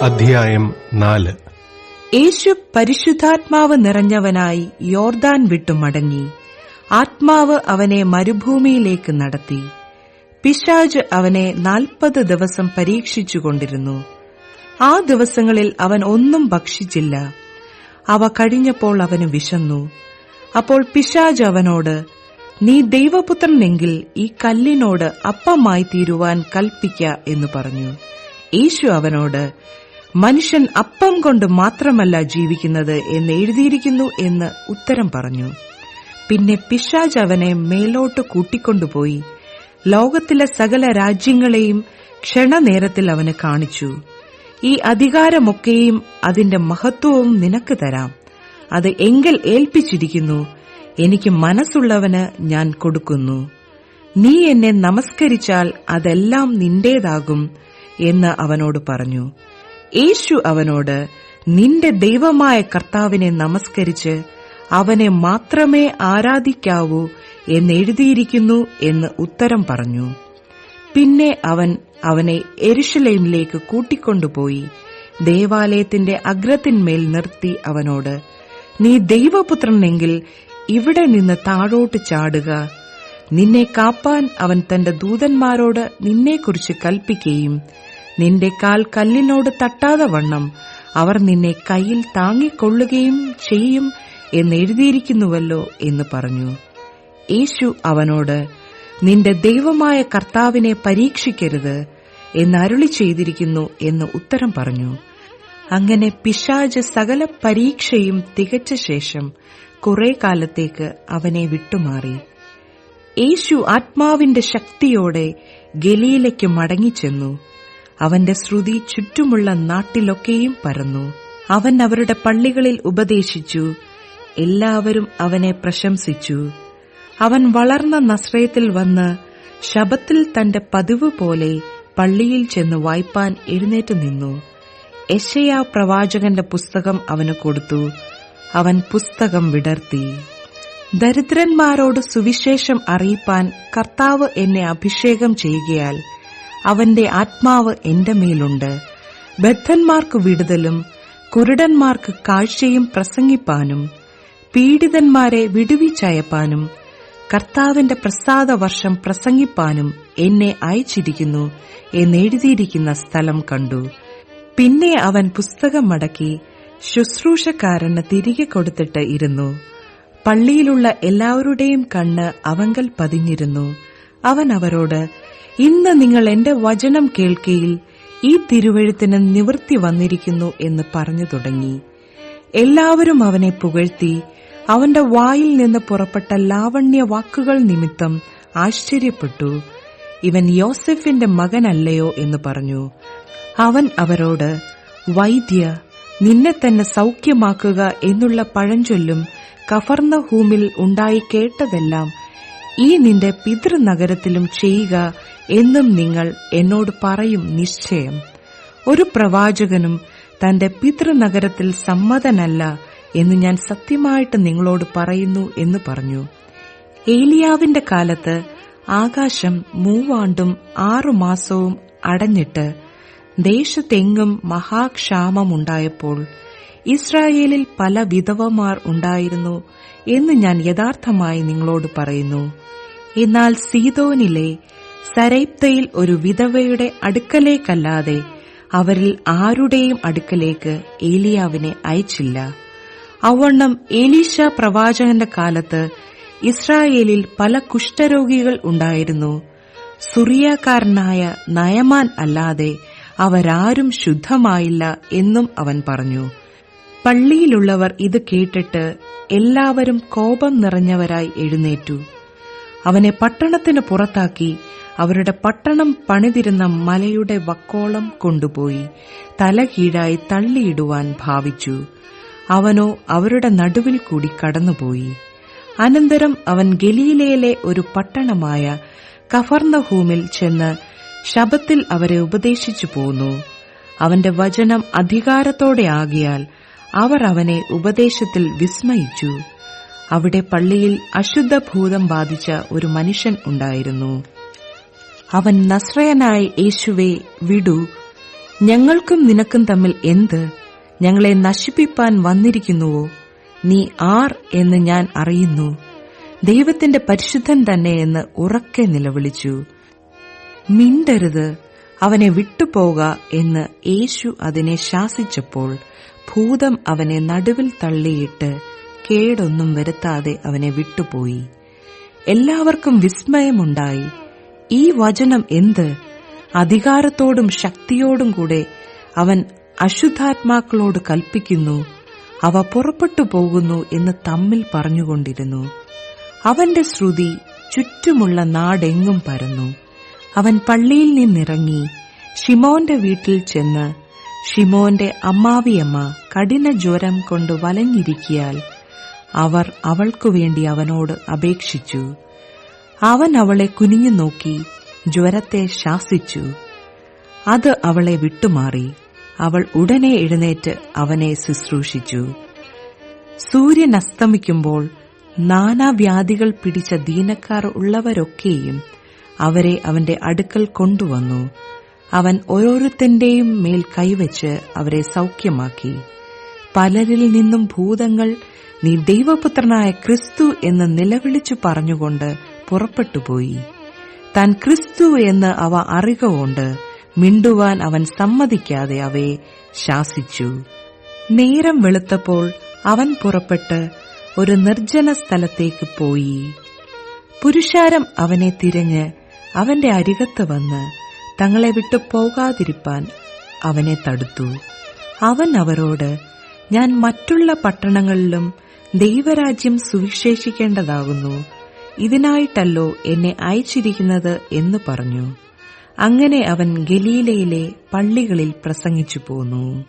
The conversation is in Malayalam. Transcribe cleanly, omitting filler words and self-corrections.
അധ്യായം 4. യേശു പരിശുദ്ധാത്മാവ് നിറഞ്ഞവനായി യോർദാൻ വിട്ടു മടങ്ങി. ആത്മാവ് അവനെ മരുഭൂമിയിലേക്ക് നടത്തി. പിശാച് അവനെ 40 ദിവസം പരീക്ഷിച്ചുകൊണ്ടിരുന്നു. ആ ദിവസങ്ങളിൽ അവൻ ഒന്നും ഭക്ഷിച്ചില്ല. അവ കഴിഞ്ഞപ്പോൾ അവന് വിശന്നു. അപ്പോൾ പിശാച് അവനോട്, നീ ദൈവപുത്രനെങ്കിൽ ഈ കല്ലിനോട് അപ്പമായി തീരുവാൻ കൽപ്പിക്ക എന്ന് പറഞ്ഞു. യേശു അവനോട്, മനുഷ്യൻ അപ്പം കൊണ്ട് മാത്രമല്ല ജീവിക്കുന്നത് എന്ന് എഴുതിയിരിക്കുന്നു എന്ന് ഉത്തരം പറഞ്ഞു. പിന്നെ പിശാച് അവനെ മേലോട്ട് കൂട്ടിക്കൊണ്ടുപോയി ലോകത്തിലെ സകല രാജ്യങ്ങളെയും ക്ഷണനേരത്തിൽ അവന് കാണിച്ചു. ഈ അധികാരമൊക്കെയും അതിന്റെ മഹത്വവും നിനക്ക് തരാം. അത് എങ്കിൽ ഏൽപ്പിച്ചിരിക്കുന്നു, എനിക്ക് മനസ്സുള്ളവന് ഞാൻ കൊടുക്കുന്നു. നീ എന്നെ നമസ്കരിച്ചാൽ അതെല്ലാം നിന്റേതാകും എന്ന് അവനോട് പറഞ്ഞു. യേശു അവനോട്, നിന്റെ ദൈവമായ കർത്താവിനെ നമസ്കരിച്ച് അവനെ മാത്രമേ ആരാധിക്കാവൂ എന്നെഴുതിയിരിക്കുന്നു എന്ന് ഉത്തരം പറഞ്ഞു. പിന്നെ അവൻ അവനെ യെരൂശലേമിലേക്ക് കൂട്ടിക്കൊണ്ടുപോയി ദേവാലയത്തിന്റെ അഗ്രത്തിന്മേൽ നിർത്തി അവനോട്, നീ ദൈവപുത്രനെങ്കിൽ ഇവിടെ നിന്ന് താഴോട്ട് ചാടുക. നിന്നെ കാപ്പാൻ അവൻ തന്റെ ദൂതന്മാരോട് നിന്നെക്കുറിച്ച് കൽപ്പിക്കുകയും നിന്റെ കാൽ കല്ലിനോട് തട്ടാതെ വണ്ണം അവർ നിന്നെ കയ്യിൽ താങ്ങിക്കൊള്ളുകയും ചെയ്യും എന്നെഴുതിയിരിക്കുന്നുവല്ലോ എന്ന് പറഞ്ഞു. യേശു അവനോട്, നിന്റെ ദൈവമായ കർത്താവിനെ പരീക്ഷിക്കരുത് എന്നരുളി ചെയ്തിരിക്കുന്നു എന്ന് ഉത്തരം പറഞ്ഞു. അങ്ങനെ പിശാച് സകല പരീക്ഷയും തികച്ച ശേഷം കുറെ കാലത്തേക്ക് അവനെ വിട്ടുമാറി. യേശു ആത്മാവിന്റെ ശക്തിയോടെ ഗലീലയ്ക്ക് മടങ്ങിച്ചെന്നു. അവന്റെ ശ്രുതി ചുറ്റുമുള്ള നാട്ടിലൊക്കെയും പരന്നു. അവൻ അവരുടെ പള്ളികളിൽ ഉപദേശിച്ചു. എല്ലാവരും അവനെ പ്രശംസിച്ചു. അവൻ വളർന്ന നസ്രയത്തിൽ വന്ന് ശബ്ബത്തിൽ തന്റെ പതിവ് പോലെ പള്ളിയിൽ ചെന്ന് വായ്പാൻ എഴുന്നേറ്റ് നിന്നു. യെശയ്യാ പ്രവാചകന്റെ പുസ്തകം അവന് കൊടുത്തു. അവൻ പുസ്തകം വിടർത്തി. ദരിദ്രന്മാരോട് സുവിശേഷം അറിയിപ്പാൻ കർത്താവ് എന്നെ അഭിഷേകം ചെയ്യുകയാൽ അവന്റെ ആത്മാവ് എന്റെ മേലുണ്ട്. ബദ്ധന്മാർക്ക് വിടുതലും കുരുടന്മാർക്ക് കാഴ്ചയും പ്രസംഗിപ്പാനും പീഡിതന്മാരെ വിടുവിച്ചയപ്പാനും കർത്താവിന്റെ പ്രസാദ വർഷം പ്രസംഗിപ്പാനും എന്നെ അയച്ചിരിക്കുന്നു എന്നെഴുതിയിരിക്കുന്ന സ്ഥലം കണ്ടു. പിന്നെ അവൻ പുസ്തകം മടക്കി ശുശ്രൂഷക്കാരന് തിരികെ കൊടുത്തിട്ട് ഇരുന്നു. പള്ളിയിലുള്ള എല്ലാവരുടെയും കണ്ണ് അവങ്കൽ പതിഞ്ഞിരുന്നു. അവൻ അവരോട്, ഇന്ന് നിങ്ങൾ എന്റെ വചനം കേൾക്കയിൽ ഈ തിരുവെഴുത്തിന് നിവൃത്തി വന്നിരിക്കുന്നു എന്ന് പറഞ്ഞു തുടങ്ങി. എല്ലാവരും അവനെ പുകഴ്ത്തി അവന്റെ വായിൽ നിന്ന് പുറപ്പെട്ട ലാവണ്യ വാക്കുകൾ നിമിത്തം ആശ്ചര്യപ്പെട്ടു. ഇവൻ യോസെഫിന്റെ മകനല്ലയോ എന്ന് പറഞ്ഞു. അവൻ അവരോട്, വൈദ്യ, നിന്നെ തന്നെ സൗഖ്യമാക്കുക എന്നുള്ള പഴഞ്ചൊല്ലും കഫർന്നഹൂമിൽ ഉണ്ടായി കേട്ടതെല്ലാം ഈ നിന്റെ പിതൃനഗരത്തിലും ചെയ്യുക എന്നും നിങ്ങൾ എന്നോട് പറയും നിശ്ചയം. ഒരു പ്രവാചകനും തന്റെ പിതൃനഗരത്തിൽ സമ്മതനല്ല എന്ന് ഞാൻ സത്യമായിട്ട് നിങ്ങളോട് പറയുന്നു എന്ന് പറഞ്ഞു. ഏലിയാവിന്റെ കാലത്ത് ആകാശം 3 ആണ്ടും 6 മാസവും അടഞ്ഞിട്ട് ദേശത്തെങ്ങും മഹാക്ഷാമമുണ്ടായപ്പോൾ ഇസ്രായേലിൽ പല വിധവമാർ ഉണ്ടായിരുന്നു എന്ന് ഞാൻ യഥാർത്ഥമായി നിങ്ങളോട് പറയുന്നു. എന്നാൽ സീദോനിലെ സരൈപ്തയിൽ ഒരു വിധവയുടെ അടുക്കലേക്കല്ലാതെ അവരിൽ ആരുടെയും അടുക്കലേക്ക് ഏലിയാവിനെ അയച്ചില്ല. അവണ്ണം എലീശ പ്രവാചകന്റെ കാലത്ത് ഇസ്രായേലിൽ പല കുഷ്ഠരോഗികൾ ഉണ്ടായിരുന്നു. സുറിയാക്കാരനായ നയമാൻ അല്ലാതെ അവരാരും ശുദ്ധമായില്ല എന്നും അവൻ പറഞ്ഞു. പള്ളിയിലുള്ളവർ ഇത് കേട്ടിട്ട് എല്ലാവരും കോപം നിറഞ്ഞവരായി എഴുന്നേറ്റു. അവനെ പട്ടണത്തിന് പുറത്താക്കി അവരുടെ പട്ടണം പണിതിരുന്ന മലയുടെ വക്കോളം കൊണ്ടുപോയി തലകീഴായി തള്ളിയിടുവാൻ ഭാവിച്ചു. അവനോ അവരുടെ നടുവിൽ കൂടി കടന്നുപോയി. അനന്തരം അവൻ ഗലീലയിലെ ഒരു പട്ടണമായ കഫർന്നഹൂമിൽ ചെന്ന് ശബ്ബത്തിൽ അവരെ ഉപദേശിച്ചു പോന്നു. അവന്റെ വചനം അധികാരത്തോടെ ആകിയാൽ അവർ അവനെ ഉപദേശത്തിൽ വിസ്മയിച്ചു. അവിടെ പള്ളിയിൽ അശുദ്ധഭൂതം ബാധിച്ച ഒരു മനുഷ്യൻ ഉണ്ടായിരുന്നു. അവൻ നസ്രയനായ യേശുവേ വിടു, ഞങ്ങൾക്കും നിനക്കും തമ്മിൽ എന്ത്? ഞങ്ങളെ നശിപ്പിപ്പാൻ വന്നിരിക്കുന്നുവോ? നീ ആർ എന്ന് ഞാൻ അറിയുന്നു. ദൈവത്തിന്റെ പരിശുദ്ധൻ തന്നെ എന്ന് ഉറക്കെ നിലവിളിച്ചു. മിണ്ടരുത്, അവനെ വിട്ടുപോക എന്ന് യേശു അതിനെ ശാസിച്ചപ്പോൾ ഭൂതം അവനെ നടുവിൽ തള്ളിയിട്ട് കേടൊന്നും വരുത്താതെ അവനെ വിട്ടുപോയി. എല്ലാവർക്കും വിസ്മയമുണ്ടായി. ഈ വചനം എന്ത്? അധികാരത്തോടും ശക്തിയോടും കൂടെ അവൻ അശുദ്ധാത്മാക്കളോട് കൽപ്പിക്കുന്നു, അവ പുറപ്പെട്ടു പോകുന്നു എന്ന് തമ്മിൽ പറഞ്ഞുകൊണ്ടിരുന്നു. അവന്റെ ശ്രുതി ചുറ്റുമുള്ള നാടെങ്ങും പരന്നു. അവൻ പള്ളിയിൽ നിന്നിറങ്ങി ശിമോന്റെ വീട്ടിൽ ചെന്ന്, ശിമോന്റെ അമ്മാവിയമ്മ കഠിന ജ്വരം കൊണ്ട് വലഞ്ഞിരിക്കിയാൽ അവർ അവൾക്കുവേണ്ടി അവനോട് അപേക്ഷിച്ചു. അവൻ അവളെ കുനിഞ്ഞു നോക്കി ജ്വരത്തെ ശാസിച്ചു. അത് അവളെ വിട്ടുമാറി. അവൾ ഉടനെ എഴുന്നേറ്റ് അവനെ ശുശ്രൂഷിച്ചു. സൂര്യൻ അസ്തമിക്കുമ്പോൾ നാനാവ്യാധികൾ പിടിച്ച ദീനക്കാർ ഉള്ളവരൊക്കെയും അവരെ അവന്റെ അടുക്കൽ കൊണ്ടുവന്നു. അവൻ ഓരോരുത്തന്റെയും മേൽ കൈവച്ച് അവരെ സൗഖ്യമാക്കി. പലരിൽ നിന്നും ഭൂതങ്ങൾ നീ ദൈവപുത്രനായ ക്രിസ്തു എന്ന് നിലവിളിച്ചു പറഞ്ഞുകൊണ്ട് പുറപ്പെട്ടുപോയി. താൻ ക്രിസ്തു എന്ന് അവ അറിയുകൊണ്ട് മിണ്ടുവാൻ അവൻ സമ്മതിക്കാതെ അവയെ ശാസിച്ചു. നേരം വെളുത്തപ്പോൾ അവൻ പുറപ്പെട്ട് ഒരു നിർജ്ജന സ്ഥലത്തേക്ക് പോയി. പുരുഷാരം അവനെ തിരഞ്ഞ് അവന്റെ അരികത്ത് വന്ന് തങ്ങളെ വിട്ടു പോകാതിരിപ്പാൻ അവനെ തടുത്തു. അവൻ അവരോട്, ഞാൻ മറ്റുള്ള പട്ടണങ്ങളിലും ദൈവരാജ്യം സുവിശേഷിക്കേണ്ടതാകുന്നു, ഇതിനായിട്ടല്ലോ എന്നെ അയച്ചിരിക്കുന്നത് എന്ന് പറഞ്ഞു. അങ്ങനെ അവൻ ഗലീലയിലെ പള്ളികളിൽ പ്രസംഗിച്ചു പോന്നു.